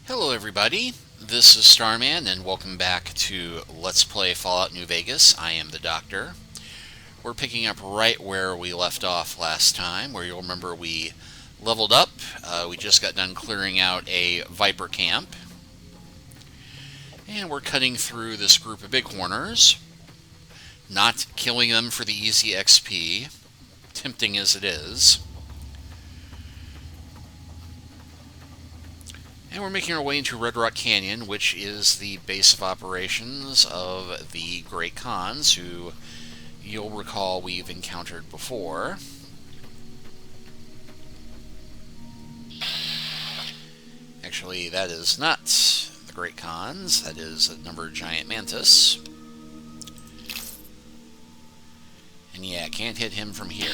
Hello everybody, this is Starman and welcome back to Let's Play Fallout New Vegas. I am the Doctor. We're picking up right where we left off last time, where you'll remember we leveled up. We just got done clearing out a Viper camp. And we're cutting through this group of bighorners, not killing them for the easy XP, tempting as it is. And we're making our way into Red Rock Canyon, which is the base of operations of the Great Khans, who you'll recall we've encountered before. Actually, that is not the Great Khans, that is a number giant mantis. And yeah, can't hit him from here.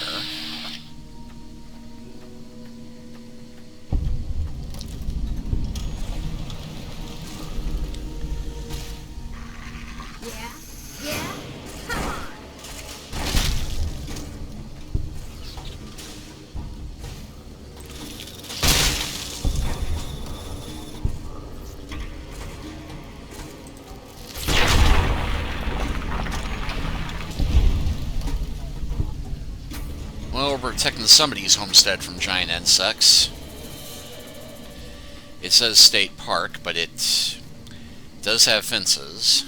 Well, we're protecting somebody's homestead from giant insects. It says state park, but it does have fences.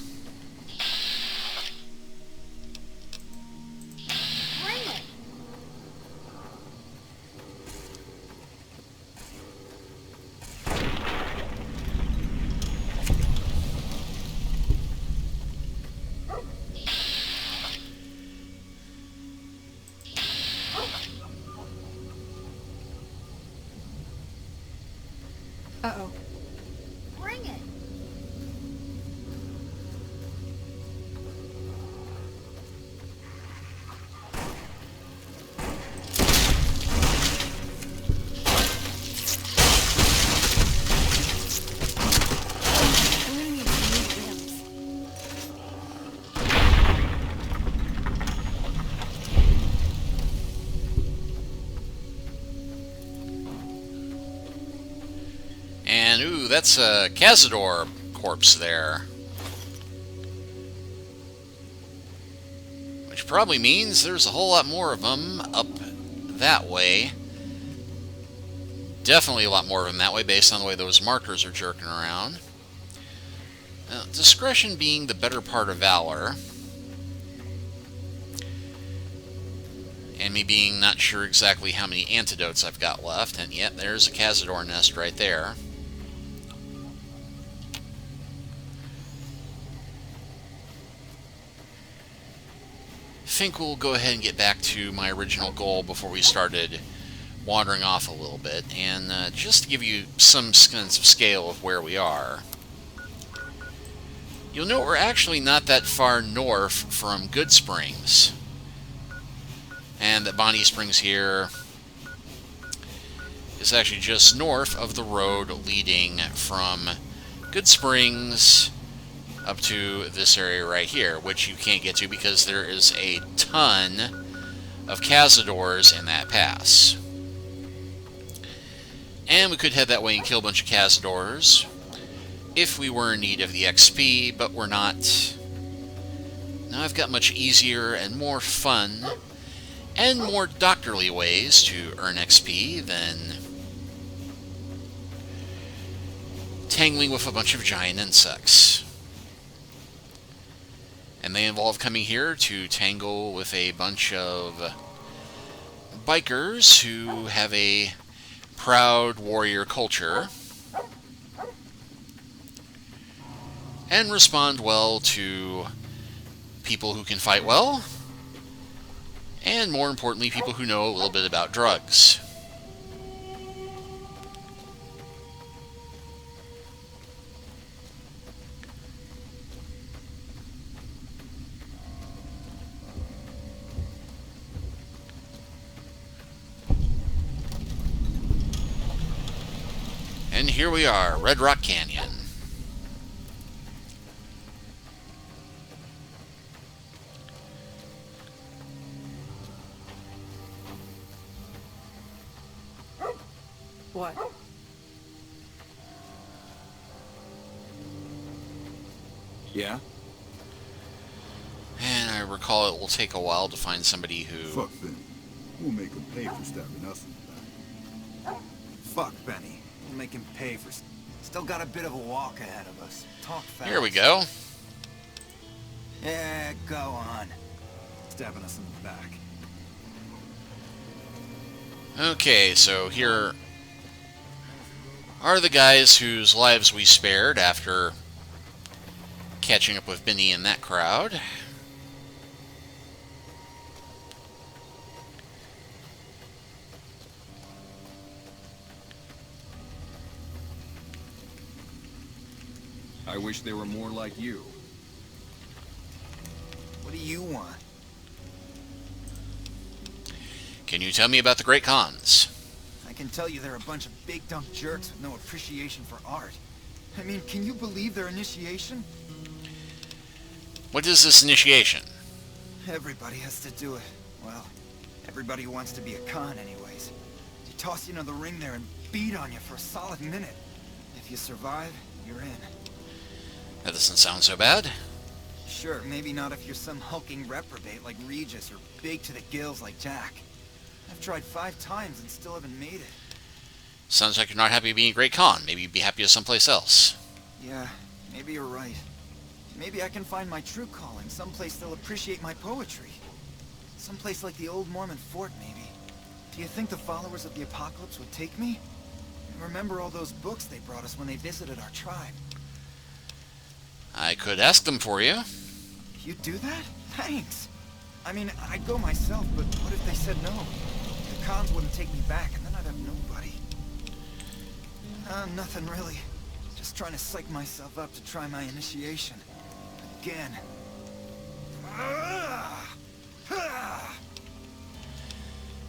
Uh-oh. Bring it! I'm gonna need new limbs. And, ooh, that's a Cazador corpse there. Which probably means there's a whole lot more of them up that way. Definitely a lot more of them that way, based on the way those markers are jerking around. Now, discretion being the better part of valor. And me being not sure exactly how many antidotes I've got left. And yet, there's a Cazador nest right there. I think we'll go ahead and get back to my original goal before we started wandering off a little bit, and just to give you some sense of scale of where we are. You'll note we're actually not that far north from Good Springs, and that Bonnie Springs here is actually just north of the road leading from Good Springs up to this area right here, which you can't get to because there is a ton of Cazadors in that pass. And we could head that way and kill a bunch of Cazadors if we were in need of the XP, but we're not. Now I've got much easier and more fun and more doctorly ways to earn XP than tangling with a bunch of giant insects. And they involve coming here to tangle with a bunch of bikers who have a proud warrior culture and respond well to people who can fight well, and more importantly, people who know a little bit about drugs. And here we are, Red Rock Canyon. What? Yeah? And I recall it will take a while to find somebody who... Fuck Benny. We'll make him pay for stabbing us in the back. Fuck Benny. We'll make him pay for... Still got a bit of a walk ahead of us. Talk fast. Here we go. Yeah, go on. Stabbing us in the back. Okay, so here are the guys whose lives we spared after catching up with Benny and that crowd. I wish they were more like you. What do you want? Can you tell me about the Great Khans? I can tell you they're a bunch of big dumb jerks with no appreciation for art. I mean, can you believe their initiation? What is this initiation? Everybody has to do it. Well, everybody who wants to be a Khan anyways. They toss you into the ring there and beat on you for a solid minute. If you survive, you're in. That doesn't sound so bad. Sure, maybe not if you're some hulking reprobate like Regis or big to the gills like Jack. I've tried 5 times and still haven't made it. Sounds like you're not happy being a Great Khan. Maybe you'd be happier someplace else. Yeah, maybe you're right. Maybe I can find my true calling, someplace they'll appreciate my poetry. Someplace like the old Mormon fort, maybe. Do you think the followers of the apocalypse would take me? Remember all those books they brought us when they visited our tribe? I could ask them for you. You'd do that? Thanks. I mean, I'd go myself, but what if they said no? The Khans wouldn't take me back, and then I'd have nobody. Nothing really. Just trying to psych myself up to try my initiation. Again.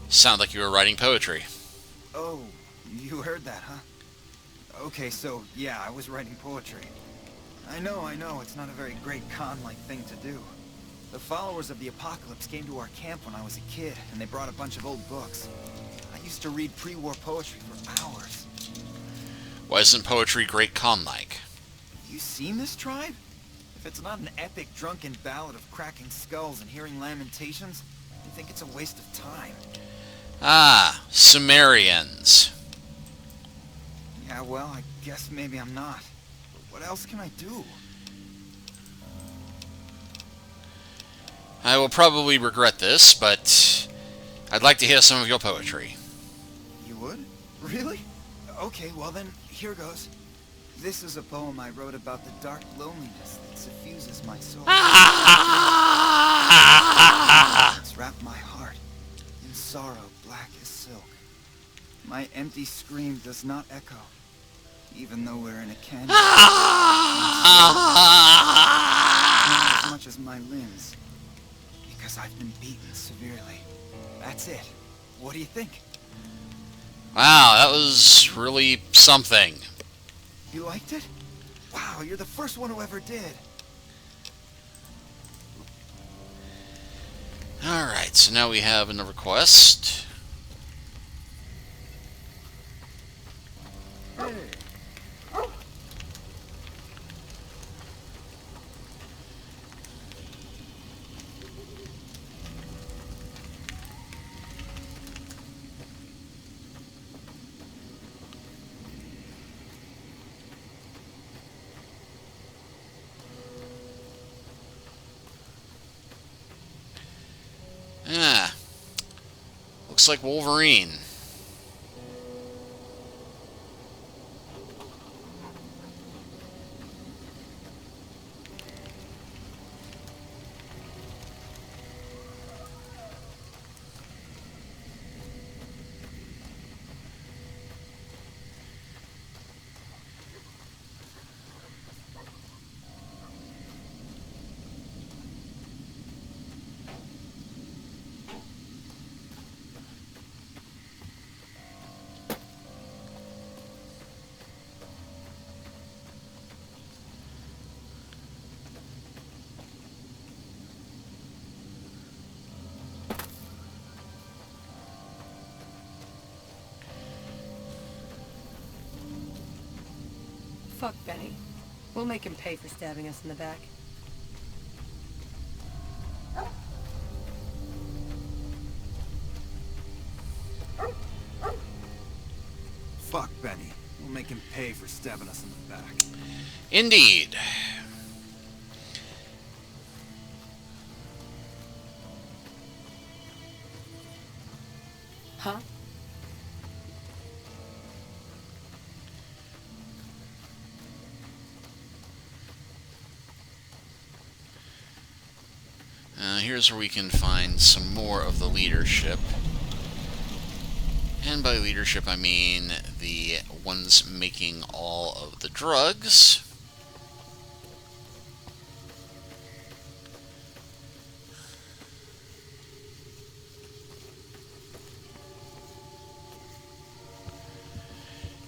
Sound like you were writing poetry. Oh, you heard that, huh? Okay, so, yeah, I was writing poetry. I know, it's not a very great Khan-like thing to do. The followers of the apocalypse came to our camp when I was a kid, and they brought a bunch of old books. I used to read pre-war poetry for hours. Why isn't poetry Great Khan-like? You seen this tribe? If it's not an epic drunken ballad of cracking skulls and hearing lamentations, you think it's a waste of time. Ah, Sumerians. Yeah, well, I guess maybe I'm not. But what else can I do? I will probably regret this, but I'd like to hear some of your poetry. You would? Really? Okay, well then, here goes. This is a poem I wrote about the dark loneliness that suffuses my soul. It's wrapped my heart in sorrow black as silk. My empty scream does not echo, even though we're in a canyon. Not as much as my limbs, because I've been beaten severely. That's it. What do you think? Wow, that was really something. You liked it? Wow, you're the first one who ever did. Alright, so now we have another quest. Ah, looks like Wolverine. Fuck Benny. We'll make him pay for stabbing us in the back. make him pay for stabbing us in the back. Indeed. Huh? Here's where we can find some more of the leadership. And by leadership, I mean the ones making all of the drugs.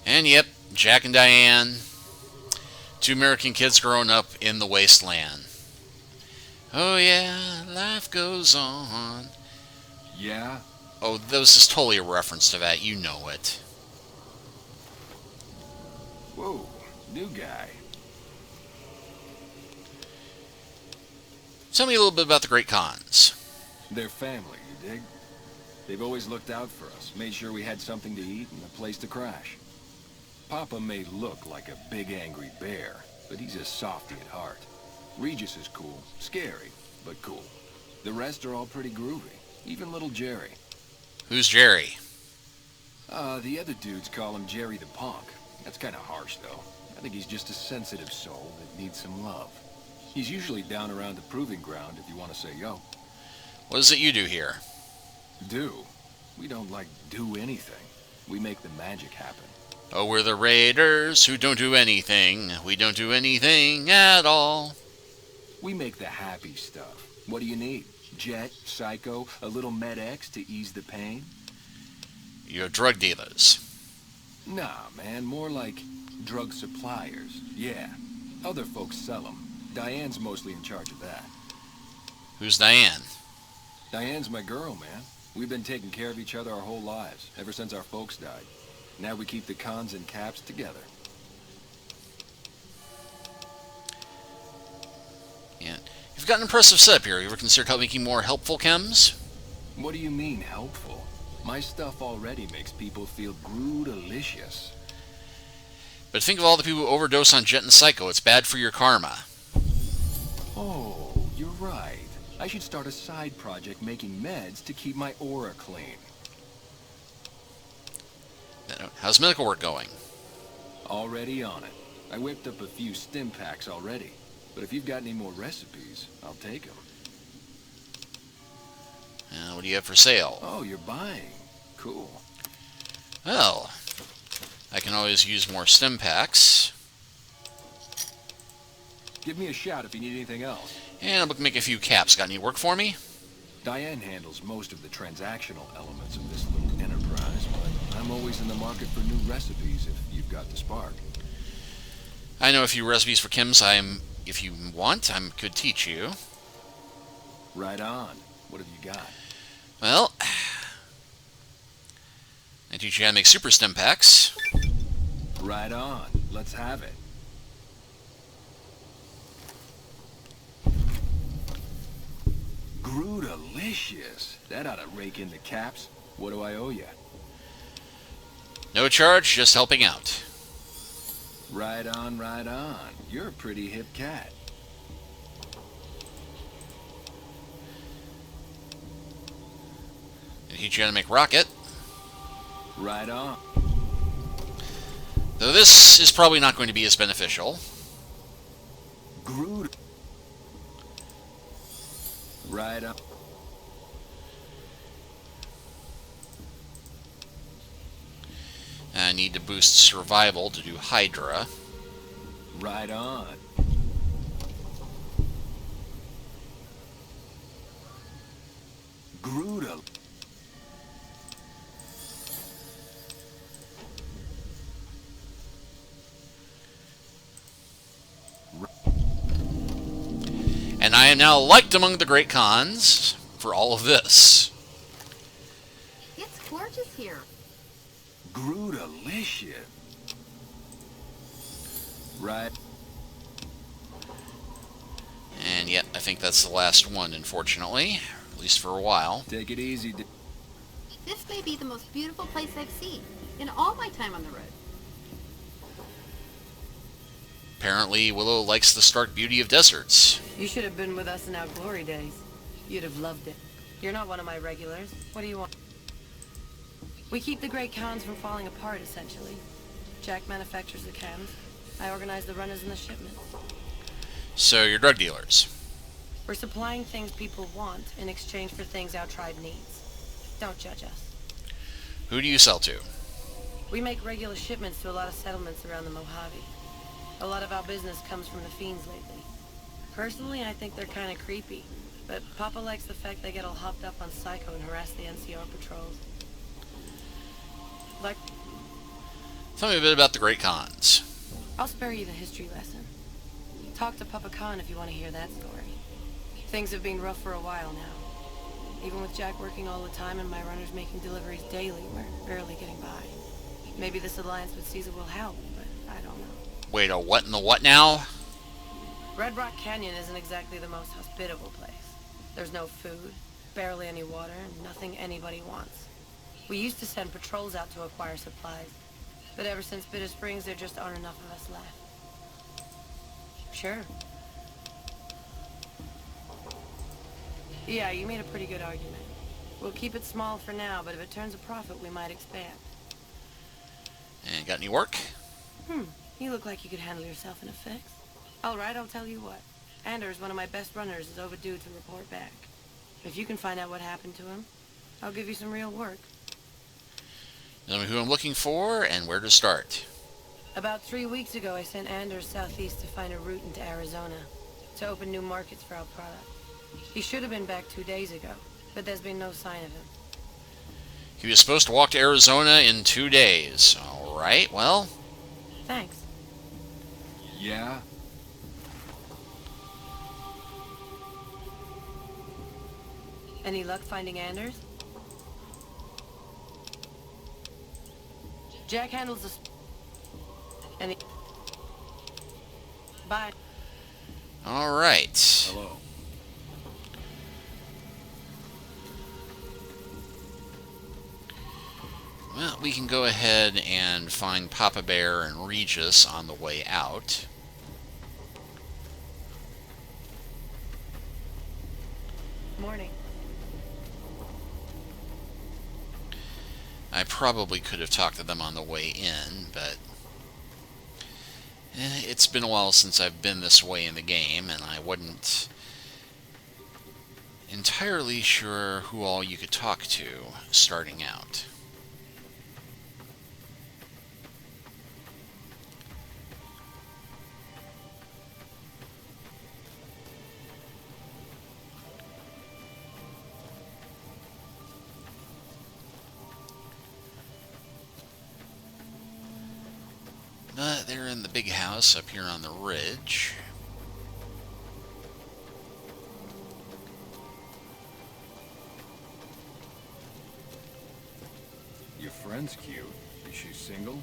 And yep, Jack and Diane, two American kids growing up in the wasteland. Oh yeah, life goes on. Yeah? Oh, this is totally a reference to that. You know it. Whoa, new guy. Tell me a little bit about the Great Khans. They're family, you dig? They've always looked out for us, made sure we had something to eat and a place to crash. Papa may look like a big angry bear, but he's a softy at heart. Regis is cool, scary, but cool. The rest are all pretty groovy, even little Jerry. Who's Jerry? The other dudes call him Jerry the Punk. That's kind of harsh, though. I think he's just a sensitive soul that needs some love. He's usually down around the proving ground if you want to say yo. What is it you do here? Do? We don't, do anything. We make the magic happen. Oh, we're the raiders who don't do anything. We don't do anything at all. We make the happy stuff. What do you need? Jet, Psycho, a little Med-X to ease the pain? You're drug dealers. Nah, man, more like drug suppliers. Yeah. Other folks sell them. Diane's mostly in charge of that. Who's Diane? Diane's my girl, man. We've been taking care of each other our whole lives, ever since our folks died. Now we keep the Khans and Caps together. Yeah. You've got an impressive setup here. You ever consider making more helpful chems? What do you mean, helpful? My stuff already makes people feel delicious. But think of all the people who overdose on Jet and Psycho. It's bad for your karma. Oh, you're right. I should start a side project making meds to keep my aura clean. How's medical work going? Already on it. I whipped up a few stim packs already. But if you've got any more recipes, I'll take them. What do you have for sale? Oh, you're buying. Cool. Well, I can always use more stim packs. Give me a shout if you need anything else. And I'm looking to make a few caps. Got any work for me? Diane handles most of the transactional elements of this little enterprise, but I'm always in the market for new recipes if you've got the spark. I know a few recipes for chems. If you want, I could teach you. Right on. What have you got? Well, I teach you how to make super stim packs. Right on. Let's have it. Delicious. That ought to rake in the caps. What do I owe you? No charge, just helping out. Right on, right on. You're a pretty hip cat. I teach you how to make rocket. Right on. Though this is probably not going to be as beneficial. Groot. Right on. I need to boost survival to do Hydra. Right on. Groot. And I am now liked among the Great Khans for all of this. It's gorgeous here. Delicious. Right. And yet, I think that's the last one, unfortunately. At least for a while. Take it easy. This may be the most beautiful place I've seen in all my time on the road. apparently Willow likes the stark beauty of deserts. You should have been with us in our glory days. You'd have loved it. You're not one of my regulars. What do you want? We keep the great cons from falling apart, essentially. Jack manufactures the cans. I organize the runners and the shipments. So you're drug dealers. We're supplying things people want in exchange for things our tribe needs. Don't judge us. Who do you sell to? We make regular shipments to a lot of settlements around the Mojave. A lot of our business comes from the fiends lately. Personally, I think they're kind of creepy, but Papa likes the fact they get all hopped up on Psycho and harass the NCR patrols. Like, Tell me a bit about the Great Khans. I'll spare you the history lesson. Talk to Papa Khan if you want to hear that story. Things have been rough for a while now. Even with Jack working all the time and my runners making deliveries daily, we're barely getting by. Maybe this alliance with Ceasar will help, but I don't know. Wait, a what in the what now? Red Rock Canyon isn't exactly the most hospitable place. There's no food, barely any water, and nothing anybody wants. We used to send patrols out to acquire supplies, but ever since Bitter Springs, there just aren't enough of us left. Sure. Yeah, you made a pretty good argument. We'll keep it small for now, but if it turns a profit, we might expand. And got any work? You look like you could handle yourself in a fix. All right, I'll tell you what. Anders, one of my best runners, is overdue to report back. If you can find out what happened to him, I'll give you some real work. Tell me who I'm looking for and where to start. About 3 weeks ago, I sent Anders southeast to find a route into Arizona, to open new markets for our product. He should have been back 2 days ago, but there's been no sign of him. He was supposed to walk to Arizona in 2 days. All right, well, Thanks. Yeah? Any luck finding Anders? Jack handles the... Any... Bye. all right. Hello. Well, we can go ahead and find Papa Bear and Regis on the way out. Morning. I probably could have talked to them on the way in, but it's been a while since I've been this way in the game, and I wasn't entirely sure who all you could talk to starting out. But they're in the big house up here on the ridge. Your friend's cute. Is she single?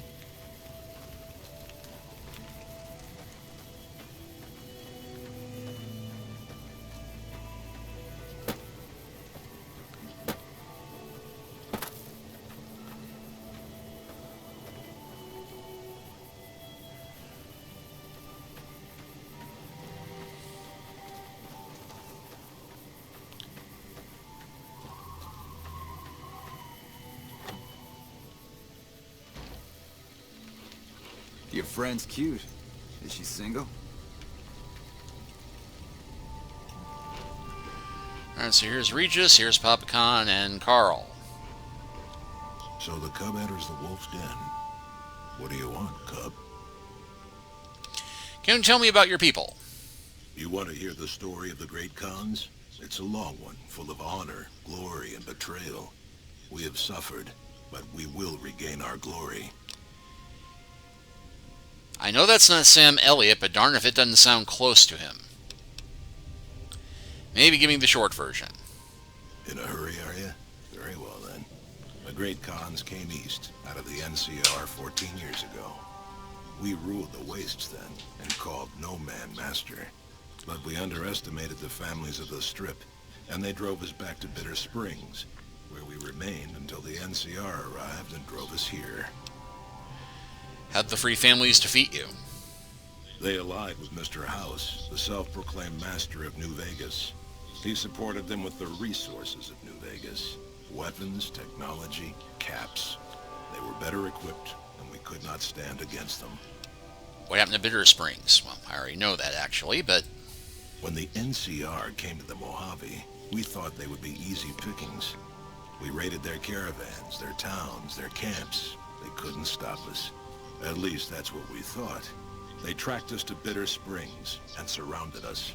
Your friend's cute. Is she single? Alright, so here's Regis, here's Papa Khan, and Carl. So the cub enters the wolf's den. What do you want, cub? Can you tell me about your people? You want to hear the story of the Great Khans? It's a long one, full of honor, glory, and betrayal. We have suffered, but we will regain our glory. I know that's not Sam Elliott, but darn if it doesn't sound close to him. Maybe give me the short version. In a hurry, are you? Very well, then. The Great Khans came east, out of the NCR 14 years ago. We ruled the wastes then, and called no man master. But we underestimated the families of the Strip, and they drove us back to Bitter Springs, where we remained until the NCR arrived and drove us here. How'd the Free Families defeat you? They allied with Mr. House, the self-proclaimed master of New Vegas. He supported them with the resources of New Vegas. Weapons, technology, caps. They were better equipped, and we could not stand against them. What happened to Bitter Springs? Well, I already know that, actually, but... When the NCR came to the Mojave, we thought they would be easy pickings. We raided their caravans, their towns, their camps. They couldn't stop us. At least that's what we thought. They tracked us to Bitter Springs and surrounded us.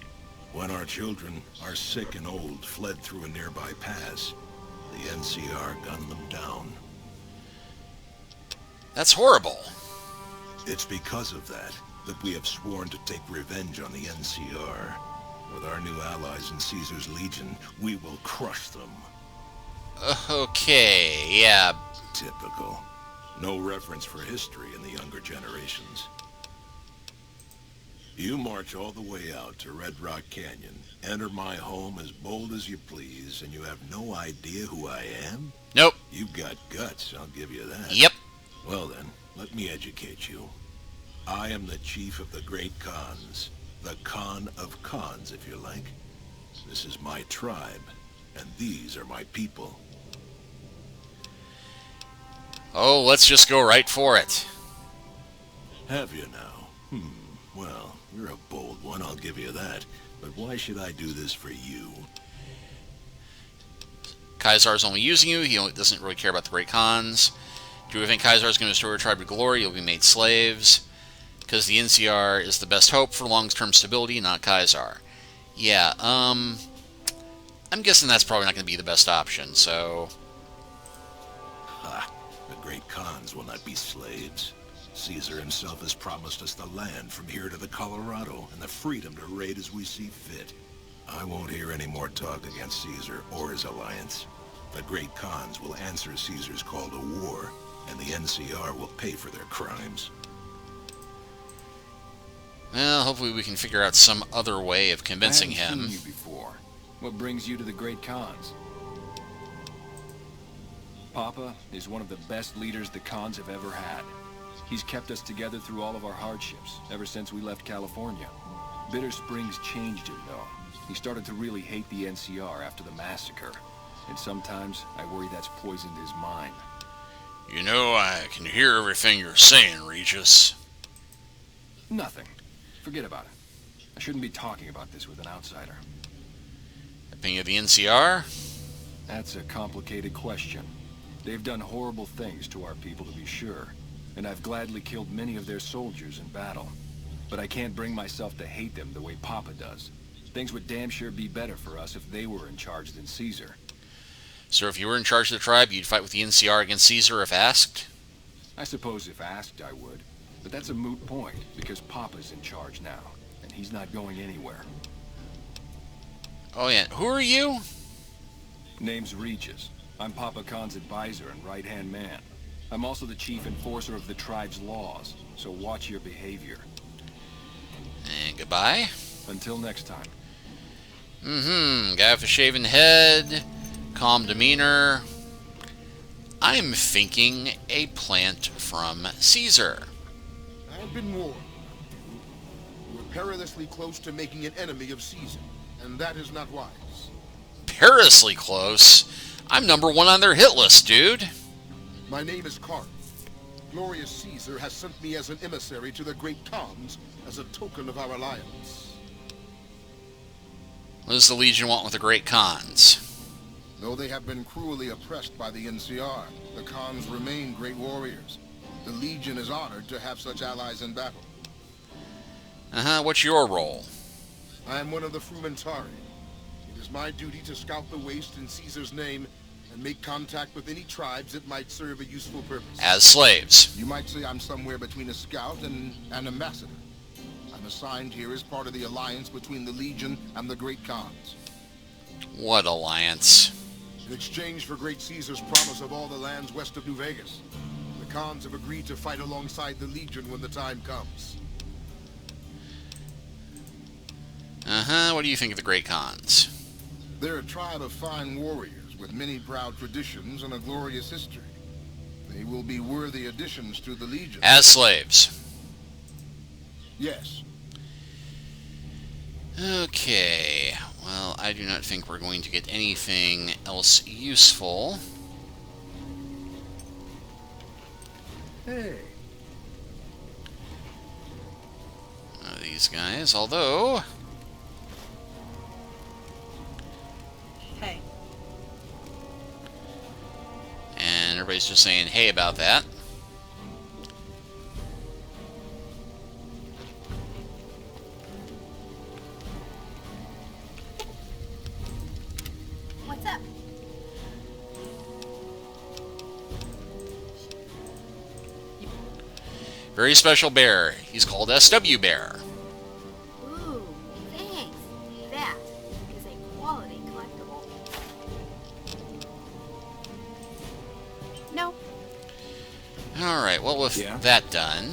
When our children, our sick and old, fled through a nearby pass, the NCR gunned them down. That's horrible. It's because of that we have sworn to take revenge on the NCR. With our new allies in Caesar's Legion, we will crush them. Okay, yeah. Typical. No reference for history in the younger generations. You march all the way out to Red Rock Canyon, enter my home as bold as you please, and you have no idea who I am? Nope. You've got guts, I'll give you that. Yep. Well then, let me educate you. I am the chief of the Great Khans. The Khan of Khans, if you like. This is my tribe, and these are my people. Oh, let's just go right for it. Have you now? Well, you're a bold one, I'll give you that. But why should I do this for you? Ceasar's only using you. He doesn't really care about the Great Khans. Do we think Ceasar's going to restore a tribe to glory? You'll be made slaves. Because the NCR is the best hope for long-term stability, not Ceasar. Yeah, I'm guessing that's probably not going to be the best option, so... Ha! The Great Khans will not be slaves. Caesar himself has promised us the land from here to the Colorado, and the freedom to raid as we see fit. I won't hear any more talk against Caesar or his alliance. The Great Khans will answer Caesar's call to war, and the NCR will pay for their crimes. Well, hopefully we can figure out some other way of convincing I haven't him. seen you before. What brings you to the Great Khans? Papa is one of the best leaders the Khans have ever had. He's kept us together through all of our hardships, ever since we left California. Bitter Springs changed him, though. He started to really hate the NCR after the massacre. And sometimes I worry that's poisoned his mind. You know, I can hear everything you're saying, Regis. Nothing. Forget about it. I shouldn't be talking about this with an outsider. Opinion of the NCR? That's a complicated question. They've done horrible things to our people, to be sure. And I've gladly killed many of their soldiers in battle. But I can't bring myself to hate them the way Papa does. Things would damn sure be better for us if they were in charge than Caesar. So if you were in charge of the tribe, you'd fight with the NCR against Caesar if asked? I suppose if asked, I would. But that's a moot point, because Papa's in charge now, and he's not going anywhere. Oh yeah, who are you? Name's Regis. I'm Papa Khan's advisor and right-hand man. I'm also the chief enforcer of the tribe's laws, so watch your behavior. And goodbye. Until next time. Guy with a shaven head, calm demeanor. I'm thinking a plant from Ceasar. I've been warned. We're perilously close to making an enemy of Caesar, and that is not wise. Perilously close? I'm #1 on their hit list, dude. My name is Karth. Glorious Caesar has sent me as an emissary to the Great Khans as a token of our alliance. What does the Legion want with the Great Khans? Though they have been cruelly oppressed by the NCR, the Khans remain great warriors. The Legion is honored to have such allies in battle. What's your role? I am one of the Frumentari. It is my duty to scout the waste in Caesar's name and make contact with any tribes that might serve a useful purpose. As slaves. You might say I'm somewhere between a scout and an ambassador. I'm assigned here as part of the alliance between the Legion and the Great Khans. What alliance? In exchange for Great Caesar's promise of all the lands west of New Vegas, the Khans have agreed to fight alongside the Legion when the time comes. What do you think of the Great Khans? They're a tribe of fine warriors with many proud traditions and a glorious history. They will be worthy additions to the Legion. As slaves. Yes, Okay, well, I do not think we're going to get anything else useful. Hey. These guys, although... Hey, And everybody's just saying hey about that. What's up? Very special bear. He's called SW Bear. Ooh, thanks. That is a quality collectible. No. Alright, well, with Yeah? that done...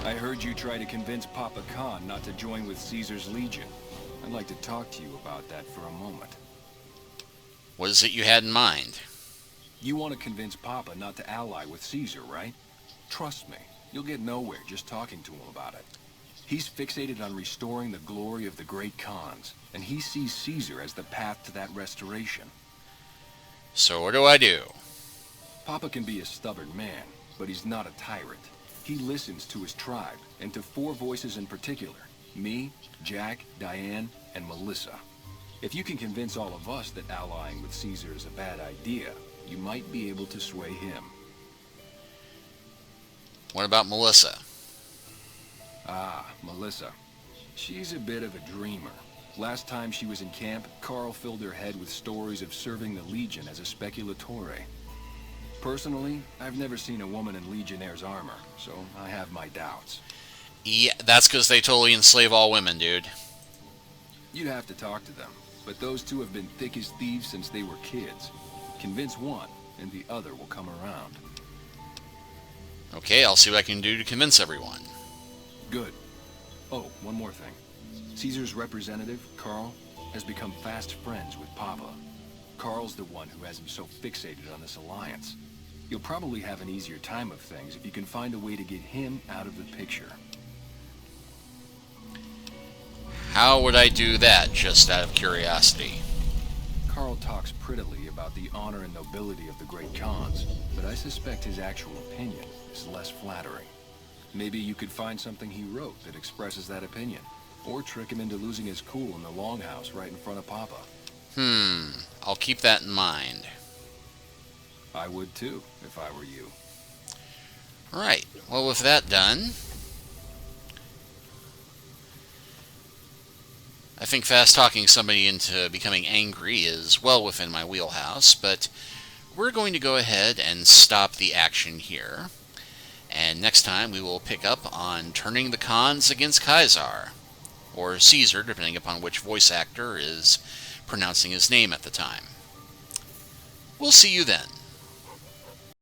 I heard you try to convince Papa Khan not to join with Caesar's Legion. I'd like to talk to you about that for a moment. What is it you had in mind? You want to convince Papa not to ally with Caesar, right? Trust me, you'll get nowhere just talking to him about it. He's fixated on restoring the glory of the great Khans, and he sees Caesar as the path to that restoration. So what do I do? Papa can be a stubborn man, but he's not a tyrant. He listens to his tribe, and to 4 voices in particular. Me, Jack, Diane, and Melissa. If you can convince all of us that allying with Caesar is a bad idea, you might be able to sway him. What about Melissa? Ah, Melissa. She's a bit of a dreamer. Last time she was in camp, Carl filled her head with stories of serving the Legion as a speculatore. Personally, I've never seen a woman in Legionnaire's armor, so I have my doubts. Yeah, that's because they totally enslave all women, dude. You'd have to talk to them, but those 2 have been thick as thieves since they were kids. Convince one, and the other will come around. Okay, I'll see what I can do to convince everyone. Good. Oh, one more thing. Caesar's representative, Carl, has become fast friends with Papa. Carl's the one who has him so fixated on this alliance. You'll probably have an easier time of things if you can find a way to get him out of the picture. How would I do that, just out of curiosity? Carl talks prettily about the honor and nobility of the great Khans, but I suspect his actual opinion is less flattering. Maybe you could find something he wrote that expresses that opinion, or trick him into losing his cool in the longhouse right in front of Papa. I'll keep that in mind. I would too, if I were you. Right, well, with that done... I think fast-talking somebody into becoming angry is well within my wheelhouse, but we're going to go ahead and stop the action here. And next time we will pick up on turning the Khans against Ceasar, or Caesar, depending upon which voice actor is pronouncing his name at the time. We'll see you then.